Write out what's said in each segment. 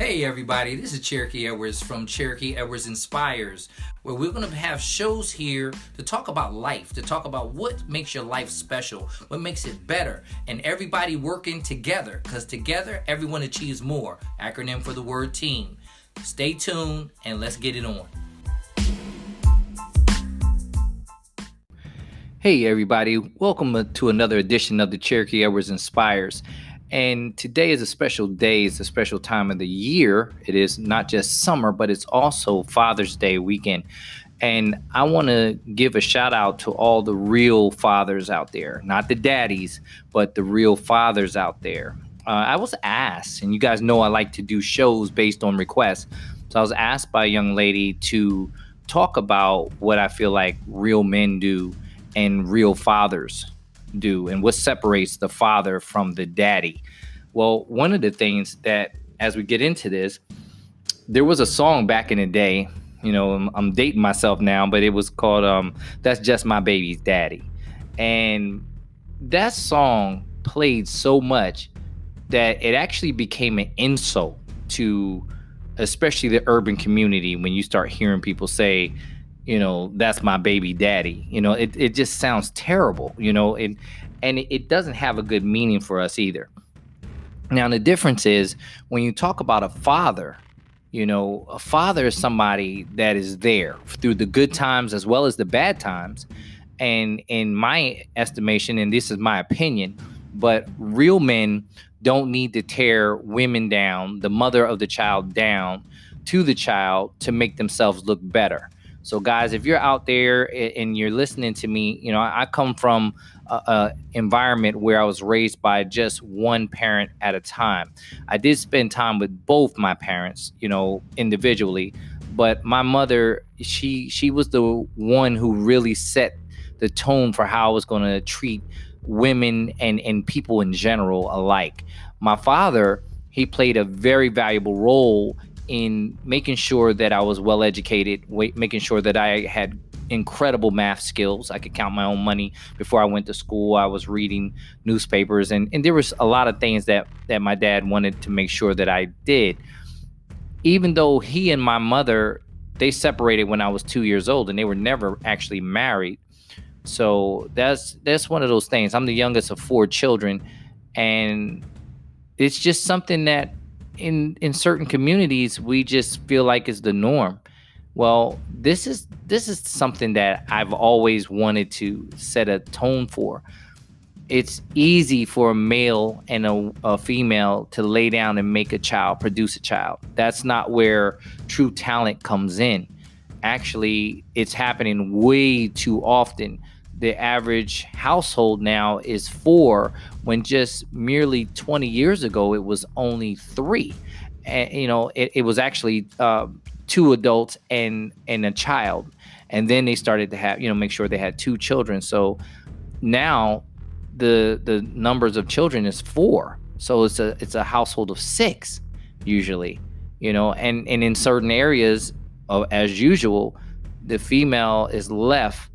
Hey everybody, this is Cherokee Edwards from Cherokee Edwards Inspires, where we're going to have shows here to talk about life, to talk about what makes your life special, what makes it better, and everybody working together, because together everyone achieves more. Acronym for the word team. Stay tuned and let's get it on. Hey everybody, welcome to another edition of the Cherokee Edwards Inspires. And today is a special day. It's a special time of the year. It is not just summer, but it's also Father's Day weekend. And I want to give a shout out to all the real fathers out there, not the daddies, but the real fathers out there. I was asked, and you guys know I like to do shows based on requests. So I was asked by a young lady to talk about what I feel like real men do and real fathers do, and what separates the father from the daddy. Well, one of the things that, as we get into this, there was a song back in the day, I'm dating myself now, but it was called That's Just My Baby's Daddy. And that song played so much that it actually became an insult to especially the urban community. When you start hearing people say, that's my baby daddy, it just sounds terrible, and it doesn't have a good meaning for us either. Now, the difference is when you talk about a father, a father is somebody that is there through the good times as well as the bad times. And in my estimation, and this is my opinion, but real men don't need to tear women down, the mother of the child down to the child to make themselves look better. So guys, if you're out there and you're listening to me, I come from a environment where I was raised by just one parent at a time. I did spend time with both my parents, individually, but my mother, she was the one who really set the tone for how I was going to treat women and people in general alike. My father, he played a very valuable role in making sure that I was well educated, making sure that I had incredible math skills. I could count my own money before I went to school. I was reading newspapers, and there was a lot of things that my dad wanted to make sure that I did. Even though he and my mother, they separated when I was 2 years old, and they were never actually married. So that's one of those things. I'm the youngest of 4 children, and it's just something that in certain communities we just feel like is the norm. Well, this is something that I've always wanted to set a tone for. It's easy for a male and a female to lay down and make a child, produce a child. That's not where true talent comes in. Actually, it's happening way too often. The average household now is 4, when just merely 20 years ago it was only 3. And it was actually 2 adults and a child, and then they started to have make sure they had 2 children. So now the numbers of children is 4. So it's a household of 6 usually. And in certain areas, as usual, the female is left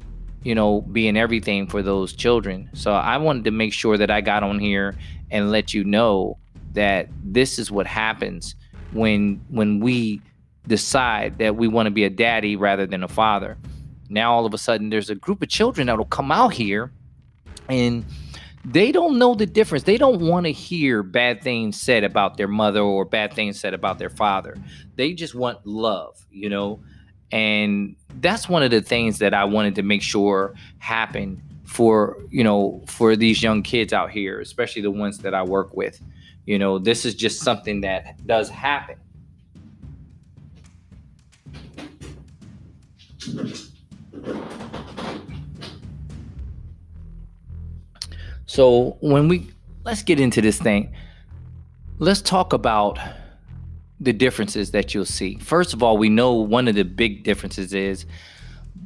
being everything for those children. So I wanted to make sure that I got on here and let you know that this is what happens when we decide that we want to be a daddy rather than a father. Now, all of a sudden, there's a group of children that will come out here and they don't know the difference. They don't want to hear bad things said about their mother or bad things said about their father. They just want love, And that's one of the things that I wanted to make sure happened for these young kids out here, especially the ones that I work with. This is just something that does happen. So let's get into this thing. Let's talk about the differences that you'll see. First of all, we know one of the big differences is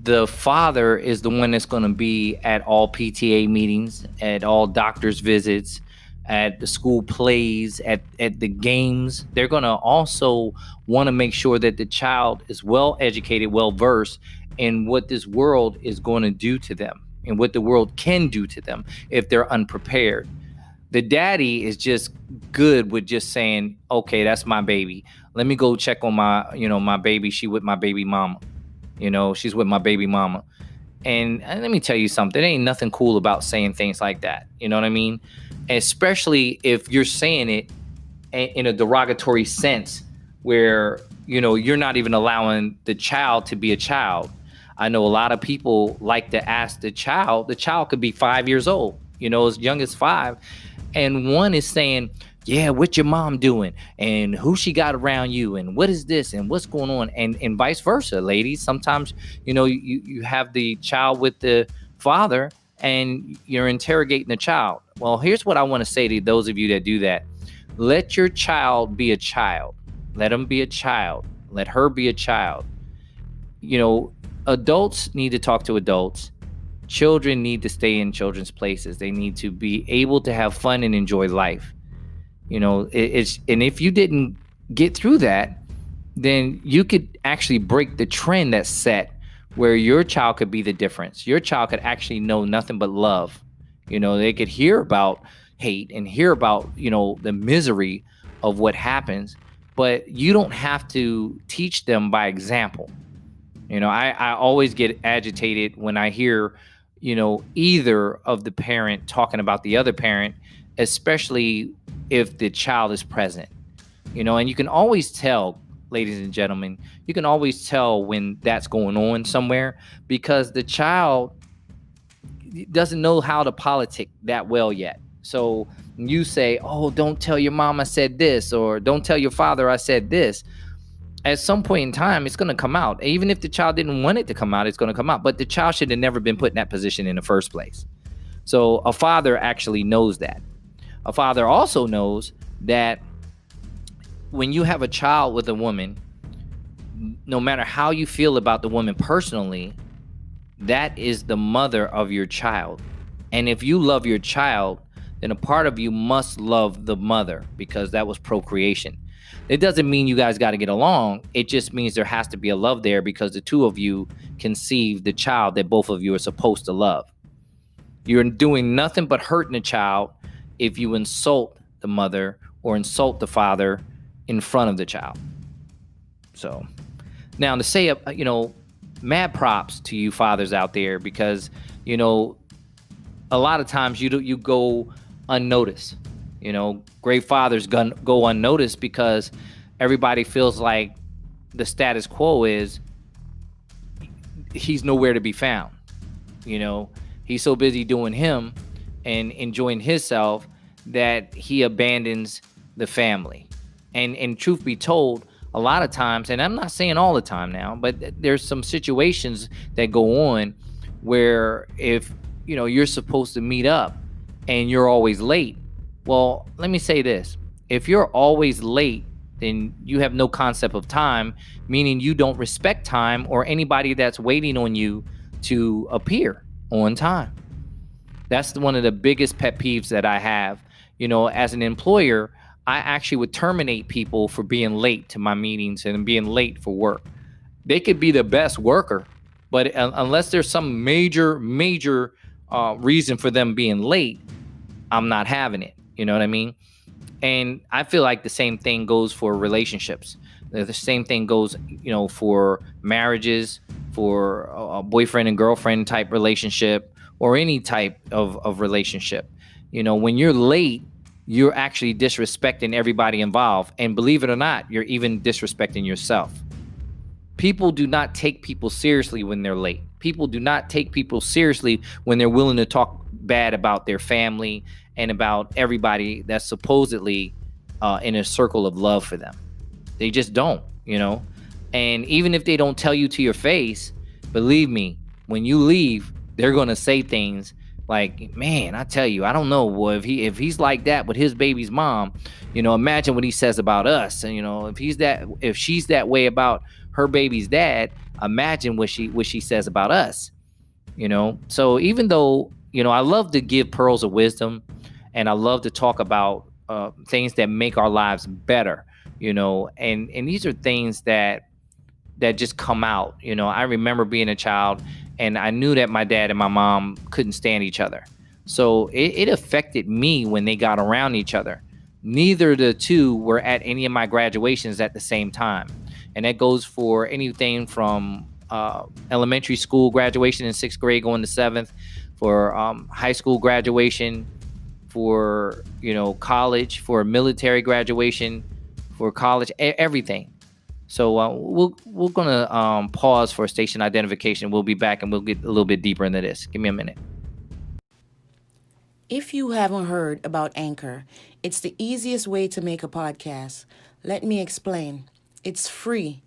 the father is the one that's going to be at all PTA meetings, at all doctor's visits, at the school plays, at the games. They're going to also want to make sure that the child is well educated, well versed in what this world is going to do to them and what the world can do to them if they're unprepared. The daddy is just good with just saying, okay, that's my baby. let me go check on my baby. She's with my baby mama. She's with my baby mama. And let me tell you something. There ain't nothing cool about saying things like that. You know what I mean? Especially if you're saying it in a derogatory sense where, you're not even allowing the child to be a child. I know a lot of people like to ask the child could be 5 years old, as young as 5. And one is saying, yeah, what your mom doing? And who she got around you? And what is this? And what's going on? And vice versa, ladies. Sometimes, you have the child with the father and you're interrogating the child. Well, here's what I want to say to those of you that do that. Let your child be a child. Let him be a child. Let her be a child. Adults need to talk to adults. Children need to stay in children's places. They need to be able to have fun and enjoy life. And if you didn't get through that, then you could actually break the trend that's set where your child could be the difference. Your child could actually know nothing but love. They could hear about hate and hear about, the misery of what happens, but you don't have to teach them by example. I always get agitated when I hear, either of the parent talking about the other parent, especially if the child is present, and you can always tell, ladies and gentlemen, you can always tell when that's going on somewhere because the child doesn't know how to politic that well yet. So you say, oh, don't tell your mom I said this, or don't tell your father I said this. At some point in time, it's going to come out. Even if the child didn't want it to come out, it's going to come out. But the child should have never been put in that position in the first place. So a father actually knows that. A father also knows that when you have a child with a woman, no matter how you feel about the woman personally, that is the mother of your child. And if you love your child, then a part of you must love the mother because that was procreation. It doesn't mean you guys got to get along. It just means there has to be a love there because the two of you conceived the child that both of you are supposed to love. You're doing nothing but hurting the child if you insult the mother or insult the father in front of the child. So now to say, mad props to you fathers out there because, a lot of times you go unnoticed. Great fathers go unnoticed because everybody feels like the status quo is he's nowhere to be found. He's so busy doing him and enjoying himself that he abandons the family. And truth be told, a lot of times, and I'm not saying all the time now, but there's some situations that go on where if, you're supposed to meet up and you're always late. Well, let me say this. If you're always late, then you have no concept of time, meaning you don't respect time or anybody that's waiting on you to appear on time. That's one of the biggest pet peeves that I have. As an employer, I actually would terminate people for being late to my meetings and being late for work. They could be the best worker, but unless there's some major reason for them being late, I'm not having it. You know what I mean? And I feel like the same thing goes for relationships. The same thing goes, for marriages, for a boyfriend and girlfriend type relationship, or any type of relationship. When you're late, you're actually disrespecting everybody involved. And believe it or not, you're even disrespecting yourself. People do not take people seriously when they're late. People do not take people seriously when they're willing to talk bad about their family and about everybody that's supposedly in a circle of love for them. They just don't, And even if they don't tell you to your face, believe me, when you leave, they're going to say things like, man, I tell you, I don't know, boy, if he's like that with his baby's mom, imagine what he says about us. And, if she's that way about her baby's dad, imagine what she says about us, So even though, I love to give pearls of wisdom and I love to talk about things that make our lives better, and these are things that just come out. I remember being a child and I knew that my dad and my mom couldn't stand each other. So it affected me when they got around each other. neither of the two were at any of my graduations at the same time. And that goes for anything from elementary school graduation in 6th grade going to 7th, for high school graduation, for college, for military graduation, for college, everything. So we're gonna pause for station identification. We'll be back and we'll get a little bit deeper into this. Give me a minute. If you haven't heard about Anchor, it's the easiest way to make a podcast. Let me explain. It's free.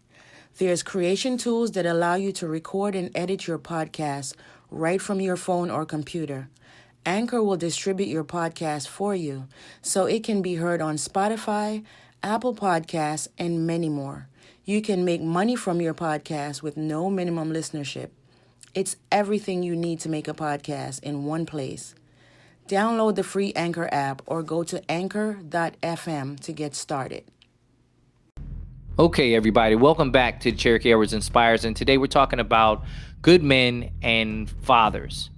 There's creation tools that allow you to record and edit your podcast right from your phone or computer. Anchor will distribute your podcast for you so it can be heard on Spotify, Apple Podcasts, and many more. You can make money from your podcast with no minimum listenership. It's everything you need to make a podcast in one place. Download the free Anchor app or go to anchor.fm to get started. Okay, everybody, welcome back to Cherokee Edwards Inspires, and today we're talking about good men and fathers.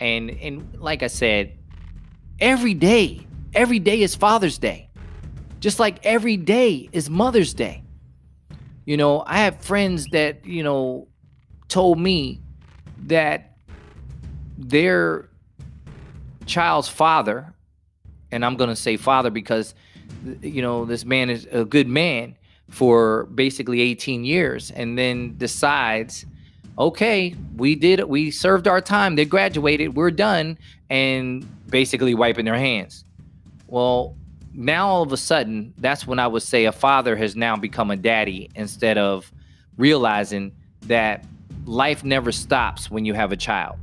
And like I said, every day is Father's Day, just like every day is Mother's Day. I have friends that told me that their child's father, and I'm going to say father because this man is a good man for basically 18 years, and then decides, okay, we served our time, they graduated, we're done, and basically wiping their hands. Well, now all of a sudden, that's when I would say a father has now become a daddy, instead of realizing that life never stops when you have a child.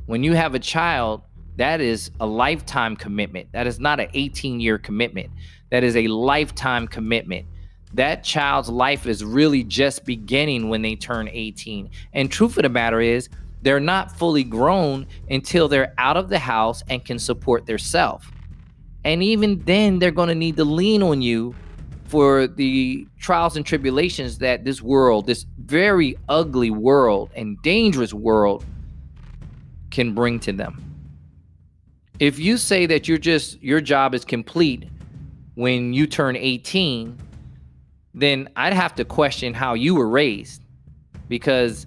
When you have a child, that is a lifetime commitment. That is not an 18-year commitment. That is a lifetime commitment. That child's life is really just beginning when they turn 18. And truth of the matter is, they're not fully grown until they're out of the house and can support themselves. And even then, they're going to need to lean on you for the trials and tribulations that this world, this very ugly world and dangerous world, can bring to them. If you say that your job is complete when you turn 18, then I'd have to question how you were raised, because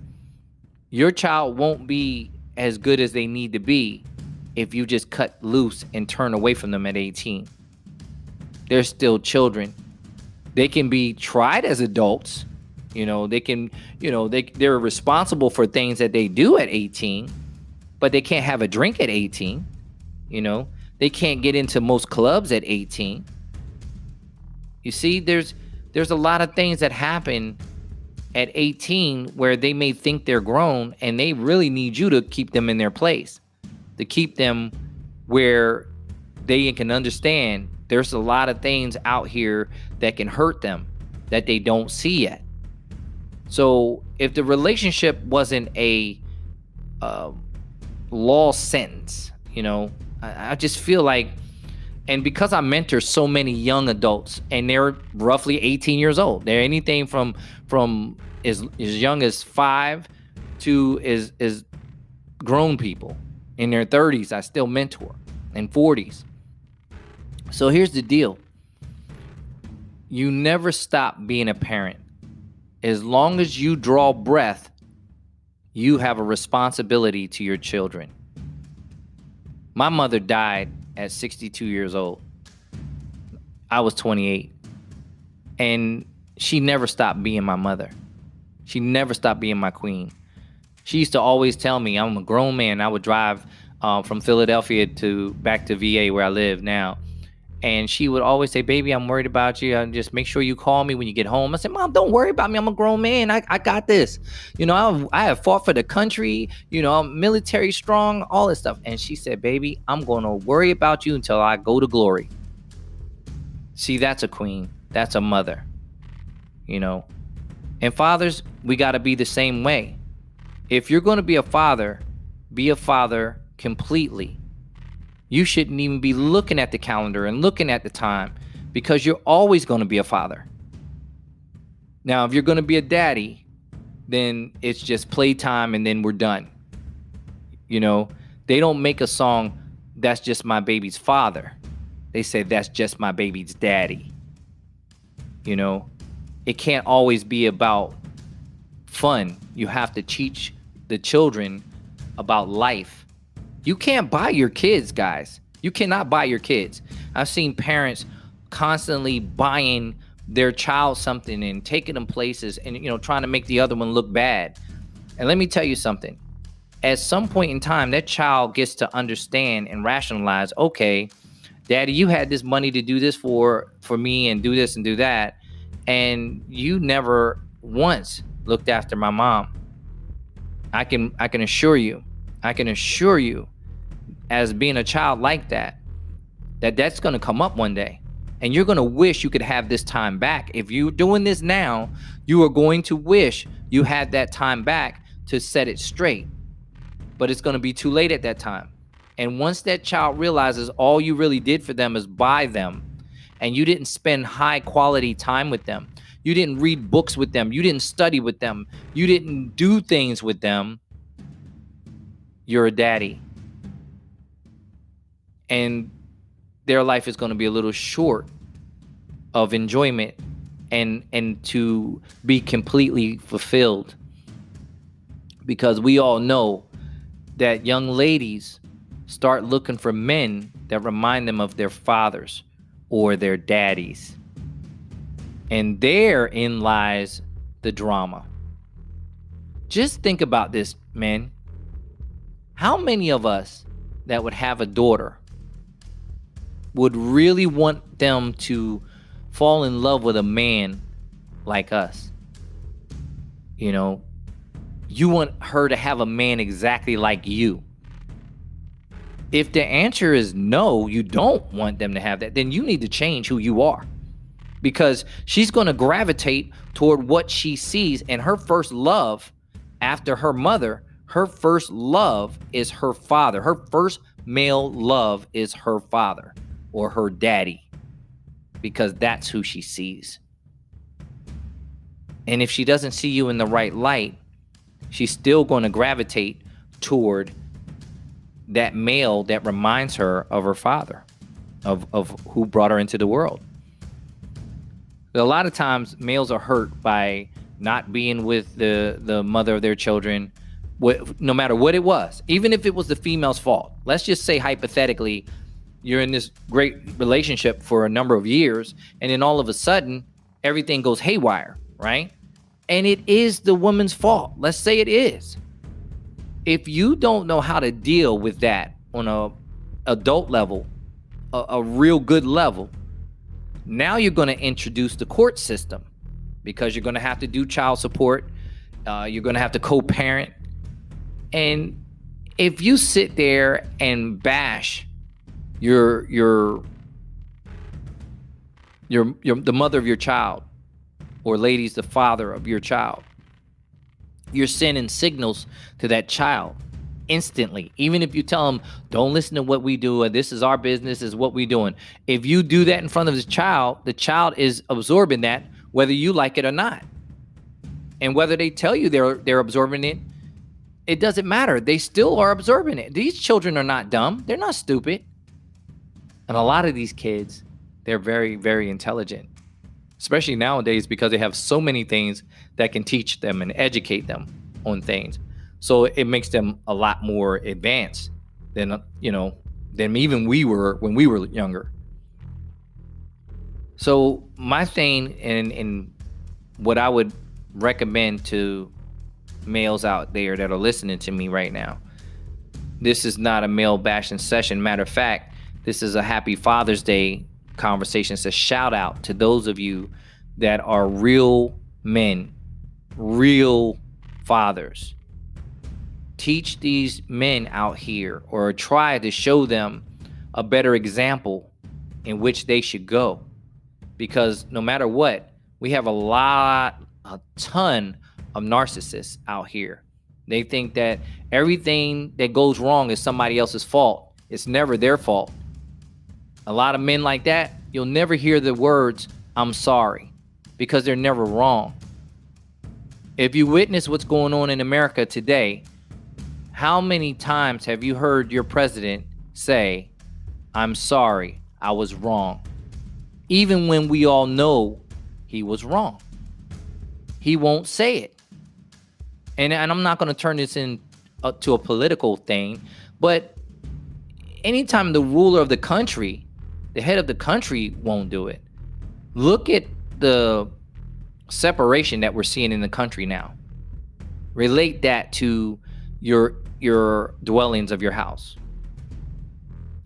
your child won't be as good as they need to be if you just cut loose and turn away from them at 18. They're still children. They can be tried as adults. They're responsible for things that they do at 18, but they can't have a drink at 18. They can't get into most clubs at 18. You see, there's a lot of things that happen at 18 where they may think they're grown, and they really need you to keep them in their place, to keep them where they can understand there's a lot of things out here that can hurt them that they don't see yet. So if the relationship wasn't a law sentence, I just feel like, and because I mentor so many young adults, and they're roughly 18 years old, they're anything from as young as 5 to as grown people in their 30s, I still mentor, and 40s. So here's the deal. You never stop being a parent. As long as you draw breath, you have a responsibility to your children. My mother died at 62 years old. I was 28. And she never stopped being my mother. She never stopped being my queen. She used to always tell me, I'm a grown man. I would drive from Philadelphia back to VA where I live now. And she would always say, baby, I'm worried about you. Just make sure you call me when you get home. I said, Mom, don't worry about me. I'm a grown man. I got this. I have fought for the country. I'm military strong, all this stuff. And she said, baby, I'm going to worry about you until I go to glory. See, that's a queen. That's a mother. And fathers, we got to be the same way. If you're going to be a father completely. You shouldn't even be looking at the calendar and looking at the time, because you're always going to be a father. Now, if you're going to be a daddy, then it's just playtime and then we're done. They don't make a song, that's just my baby's father. they say that's just my baby's daddy. You know, it can't always be about fun. You have to teach the children about life. You can't buy your kids, guys. You cannot buy your kids. I've seen parents constantly buying their child something and taking them places and, you know, trying to make the other one look bad. And let me tell you something. At some point in time, that child gets to understand and rationalize, okay, daddy, you had this money to do this for me and do this and do that. And you never once looked after my mom. I can assure you, as being a child like that, that's going to come up one day. And you're going to wish you could have this time back. If you're doing this now, you are going to wish you had that time back to set it straight. But it's going to be too late at that time. And once that child realizes all you really did for them is buy them, and you didn't spend high quality time with them, you didn't read books with them, you didn't study with them, you didn't do things with them, you're a daddy. And their life is going to be a little short of enjoyment and to be completely fulfilled. Because we all know that young ladies start looking for men that remind them of their fathers or their daddies. And therein lies the drama. Just think about this, men. How many of us that would have a daughter would really want them to fall in love with a man like us? You know, you want her to have a man exactly like you. If the answer is no, you don't want them to have that, then you need to change who you are. Because she's going to gravitate toward what she sees, and her first love after her mother, her first love is her father. Her first male love is her father or her daddy, because that's who she sees. And if she doesn't see you in the right light, she's still going to gravitate toward that male that reminds her of her father, of who brought her into the world. A lot of times males are hurt by not being with the mother of their children, no matter what it was, even if it was the female's fault. Let's just say hypothetically, you're in this great relationship for a number of years, and then all of a sudden, everything goes haywire, right? And it is the woman's fault. Let's say it is. If you don't know how to deal with that on a adult level, a real good level, now you're going to introduce the court system, because you're going to have to do child support. You're going to have to co-parent. And if you sit there and bash the mother of your child, or ladies, the father of your child, you're sending signals to that child instantly. Even if you tell them, don't listen to what we do, this is our business, this is what we're doing. If you do that in front of the child is absorbing that, whether you like it or not. And whether they tell you they're absorbing it, it doesn't matter. They still are absorbing it. These children are not dumb. They're not stupid. And a lot of these kids, they're very, very intelligent, especially nowadays, because they have so many things that can teach them and educate them on things. So it makes them a lot more advanced than even we were when we were younger. So my thing and what I would recommend to males out there that are listening to me right now, this is not a male bashing session. Matter of fact, this is a happy Father's Day conversation. It's a shout out to those of you that are real men, real fathers. Teach these men out here, or try to show them a better example in which they should go. Because no matter what, we have a ton of narcissists out here. They think that everything that goes wrong is somebody else's fault. It's never their fault. A lot of men like that, you'll never hear the words, "I'm sorry," because they're never wrong. If you witness what's going on in America today, how many times have you heard your president say, "I'm sorry, I was wrong. Even when we all know he was wrong. He won't say it. And I'm not going to turn this to a political thing, but anytime the ruler of the country, the head of the country won't do it. Look at the separation that we're seeing in the country now. Relate that to your dwellings of your house.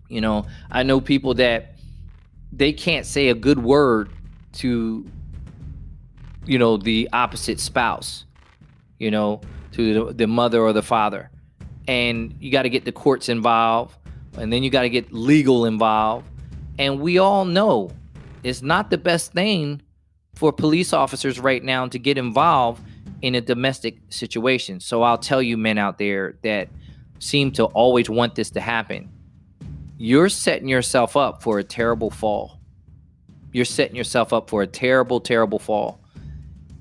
You know, I know people that they can't say a good word to, you know, the opposite spouse, you know, to the mother or the father. And you got to get the courts involved, and then you got to get legal involved. And we all know it's not the best thing for police officers right now to get involved in a domestic situation. So I'll tell you, men out there that seem to always want this to happen, you're setting yourself up for a terrible fall. You're setting yourself up for a terrible, terrible fall.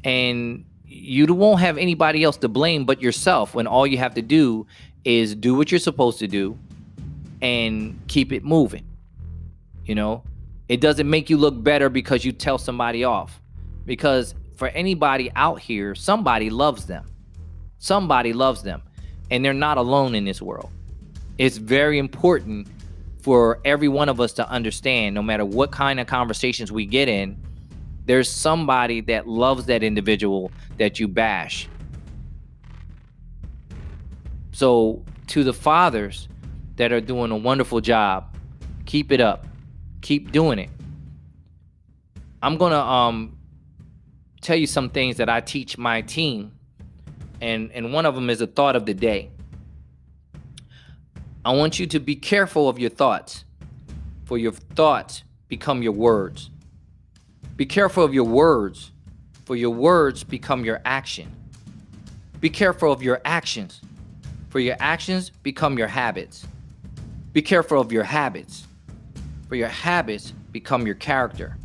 And you won't have anybody else to blame but yourself, when all you have to do is do what you're supposed to do and keep it moving. You know, it doesn't make you look better because you tell somebody off, because for anybody out here, somebody loves them. Somebody loves them, and they're not alone in this world. It's very important for every one of us to understand, no matter what kind of conversations we get in, there's somebody that loves that individual that you bash. So to the fathers that are doing a wonderful job, keep it up. Keep doing it. I'm going to tell you some things that I teach my team. And one of them is a thought of the day. I want you to be careful of your thoughts, for your thoughts become your words. Be careful of your words, for your words become your action. Be careful of your actions, for your actions become your habits. Be careful of your habits, for your habits become your character.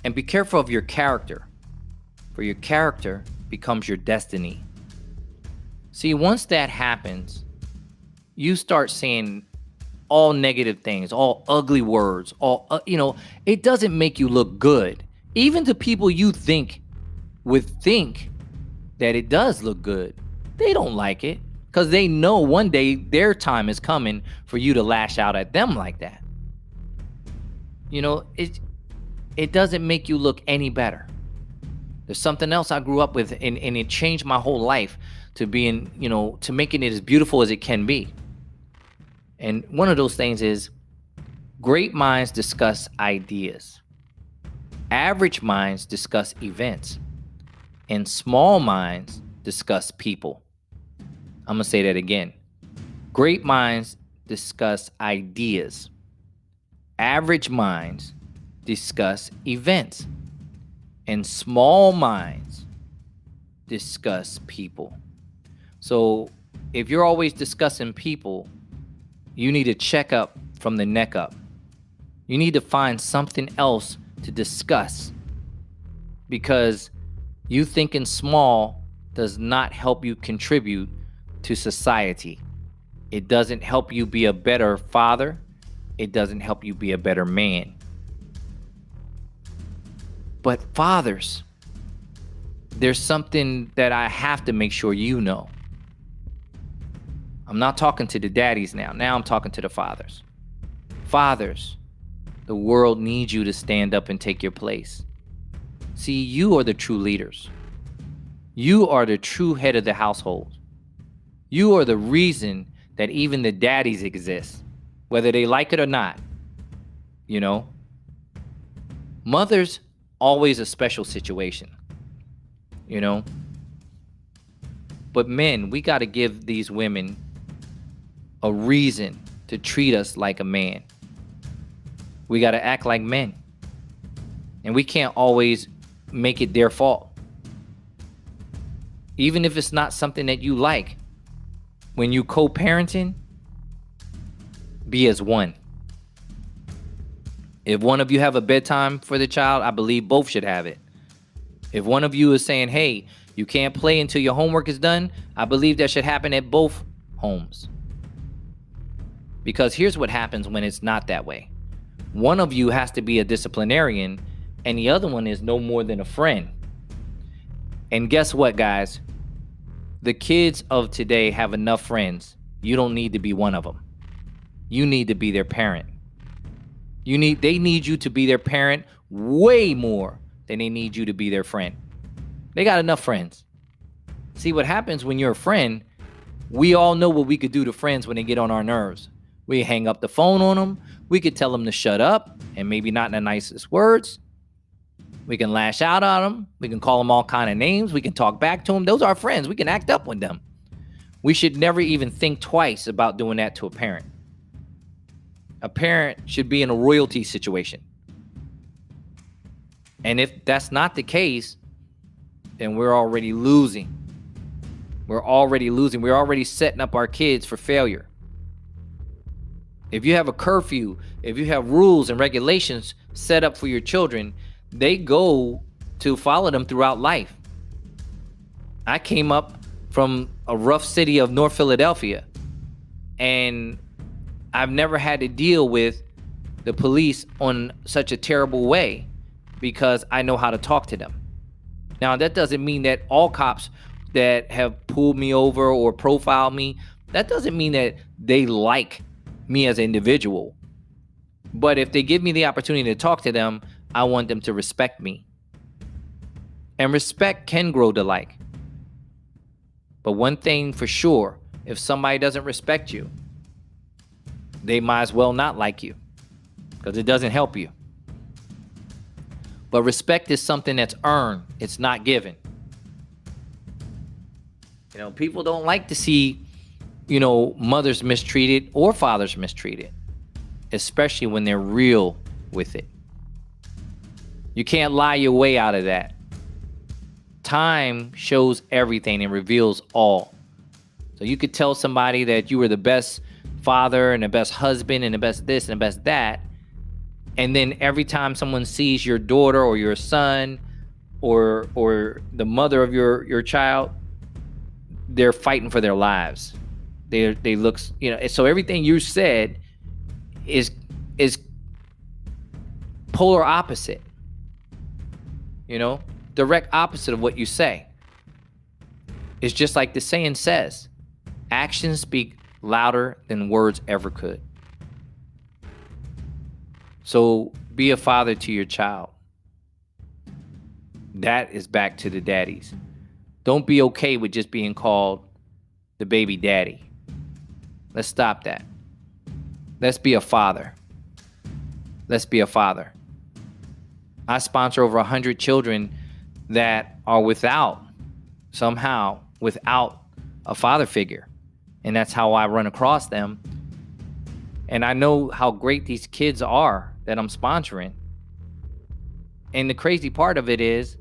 And be careful of your character, for your character becomes your destiny. See, once that happens, you start saying all negative things, all ugly words, it doesn't make you look good. Even the people you think would think that it does look good, they don't like it, because they know one day their time is coming for you to lash out at them like that. You know, it doesn't make you look any better. There's something else I grew up with, and it changed my whole life to being, to making it as beautiful as it can be. And one of those things is, great minds discuss ideas. Average minds discuss events. And small minds discuss people. I'm going to say that again. Great minds discuss ideas. Average minds discuss events. And small minds discuss people. So if you're always discussing people, you need to check up from the neck up. You need to find something else to discuss, because you thinking small does not help you contribute to society. It doesn't help you be a better father. It doesn't help you be a better man. But fathers, there's something that I have to make sure you know. I'm not talking to the daddies now. Now I'm talking to the fathers. Fathers, the world needs you to stand up and take your place. See, you are the true leaders. You are the true head of the household. You are the reason that even the daddies exist, whether they like it or not. Mothers, always a special situation, But men, we got to give these women a reason to treat us like a man. We got to act like men. And we can't always make it their fault. Even if it's not something that you like, when you co-parenting, be as one. If one of you have a bedtime for the child, I believe both should have it. If one of you is saying, hey, you can't play until your homework is done, I believe that should happen at both homes. Because here's what happens when it's not that way. One of you has to be a disciplinarian, and the other one is no more than a friend. And guess what, guys? The kids of today have enough friends. You don't need to be one of them. You need to be their parent. They need you to be their parent way more than they need you to be their friend. They got enough friends. See, what happens when you're a friend, we all know what we could do to friends when they get on our nerves. We hang up the phone on them. We could tell them to shut up, and maybe not in the nicest words. We can lash out at them. We can call them all kind of names. We can talk back to them. Those are our friends. We can act up with them. We should never even think twice about doing that to a parent. A parent should be in a royalty situation. And if that's not the case, then we're already losing. We're already setting up our kids for failure. If you have a curfew, if you have rules and regulations set up for your children, they go to follow them throughout life. I came up from a rough city of North Philadelphia, and I've never had to deal with the police on such a terrible way because I know how to talk to them. Now, that doesn't mean that all cops that have pulled me over or profiled me, that doesn't mean that they like me as an individual. But if they give me the opportunity to talk to them, I want them to respect me. And respect can grow to like. But one thing for sure, if somebody doesn't respect you, they might as well not like you because it doesn't help you. But respect is something that's earned. It's not given. People don't like to see, mothers mistreated or fathers mistreated, especially when they're real with it. You can't lie your way out of that. Time shows everything and reveals all. So you could tell somebody that you were the best father and the best husband and the best this and the best that, and then every time someone sees your daughter or your son or the mother of your child, they're fighting for their lives. They look, so everything you said is polar opposite. Direct opposite of what you say. It's just like the saying says, actions speak louder than words ever could. So be a father to your child. That is back to the daddies. Don't be okay with just being called the baby daddy. Let's stop that. Let's be a father. Let's be a father. I sponsor over 100 children that are without a father figure. And that's how I run across them. And I know how great these kids are that I'm sponsoring. And the crazy part of it is,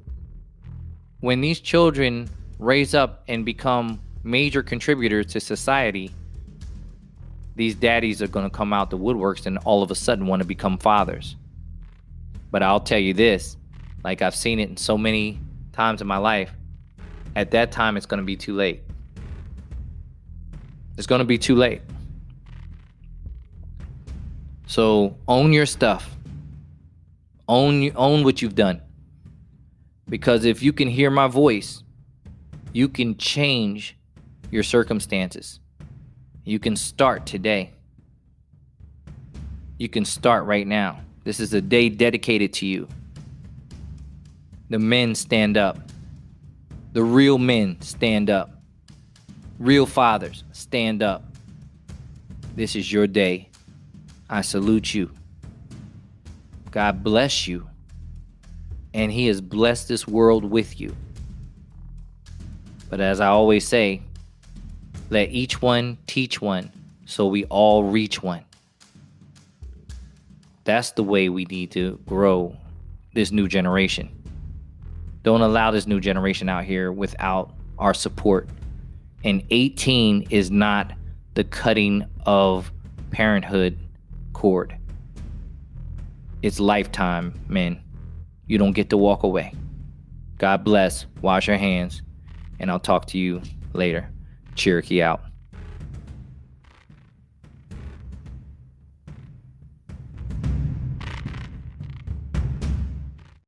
when these children raise up and become major contributors to society, these daddies are going to come out the woodworks and all of a sudden want to become fathers. But I'll tell you this, like I've seen it in so many times in my life, at that time it's going to be too late. It's going to be too late. So own your stuff. Own what you've done. Because if you can hear my voice, you can change your circumstances. You can start today. You can start right now. This is a day dedicated to you. The men stand up. The real men stand up. Real fathers stand up. This is your day. I salute you. God bless you. And he has blessed this world with you. But as I always say, let each one teach one, so we all reach one. That's the way we need to grow this new generation. Don't allow this new generation out here without our support. And 18 is not the cutting of parenthood cord. It's lifetime, men. You don't get to walk away. God bless. Wash your hands. And I'll talk to you later. Cherokee out.